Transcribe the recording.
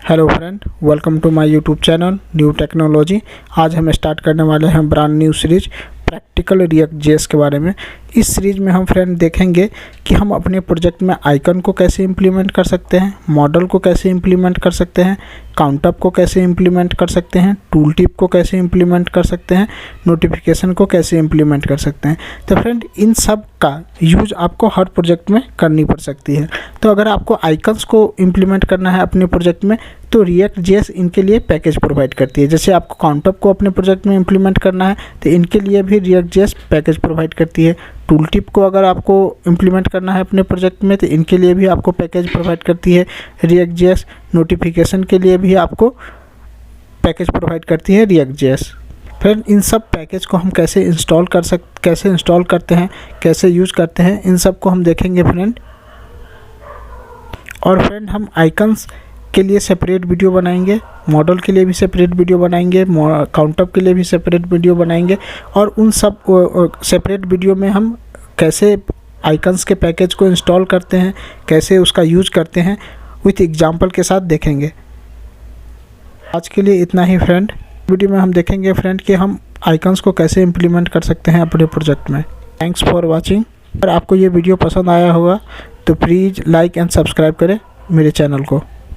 Hello friend, welcome to my YouTube channel new technology. आज हम start करने वाले हैं brand new series practical React JS के बारे में। इस सीरीज में हम फ्रेंड देखेंगे कि हम अपने प्रोजेक्ट में आइकन को कैसे इंप्लीमेंट कर सकते हैं, मॉडल को कैसे इंप्लीमेंट कर सकते हैं, काउंटअप को कैसे इंप्लीमेंट कर सकते हैं, टूल टिप को कैसे इंप्लीमेंट कर सकते हैं, नोटिफिकेशन को कैसे इंप्लीमेंट कर सकते हैं। तो फ्रेंड इन सब का यूज आपको हर प्रोजेक्ट में करनी पड़ सकती है। तो अगर आपको आइकन्स को इंप्लीमेंट करना है अपने प्रोजेक्ट में तो रिएक्ट जेएस इनके लिए पैकेज प्रोवाइड करती है। जैसे आपको काउंटअप को अपने प्रोजेक्ट में इंप्लीमेंट करना है तो इनके लिए भी रिएक्ट जेएस पैकेज प्रोवाइड करती है। टूल टिप को अगर आपको इंप्लीमेंट करना है अपने प्रोजेक्ट में तो इनके लिए भी आपको पैकेज प्रोवाइड करती है रिएक्ट जेएस। नोटिफिकेशन के लिए भी आपको पैकेज प्रोवाइड करती है रिएक्ट जेएस। फ्रेंड इन सब पैकेज को हम कैसे इंस्टॉल करते हैं, कैसे यूज़ करते हैं, इन सब को हम देखेंगे फ्रेंड। और फ्रेंड हम आइकन्स के लिए सेपरेट वीडियो बनाएंगे, मॉडल के लिए भी सेपरेट वीडियो बनाएंगे, काउंटअप के लिए भी सेपरेट वीडियो बनाएंगे। और उन सब सेपरेट वीडियो में हम कैसे आइकन्स के पैकेज को इंस्टॉल करते हैं, कैसे उसका यूज करते हैं, विथ एग्जांपल के साथ देखेंगे। आज के लिए इतना ही फ्रेंड। वीडियो में हम देखेंगे फ्रेंड कि हम आइकन्स को कैसे इम्प्लीमेंट कर सकते हैं अपने प्रोजेक्ट में। Thanks for watching. अगर आपको ये वीडियो पसंद आया होगा तो प्लीज़ लाइक एंड सब्सक्राइब करें मेरे चैनल को।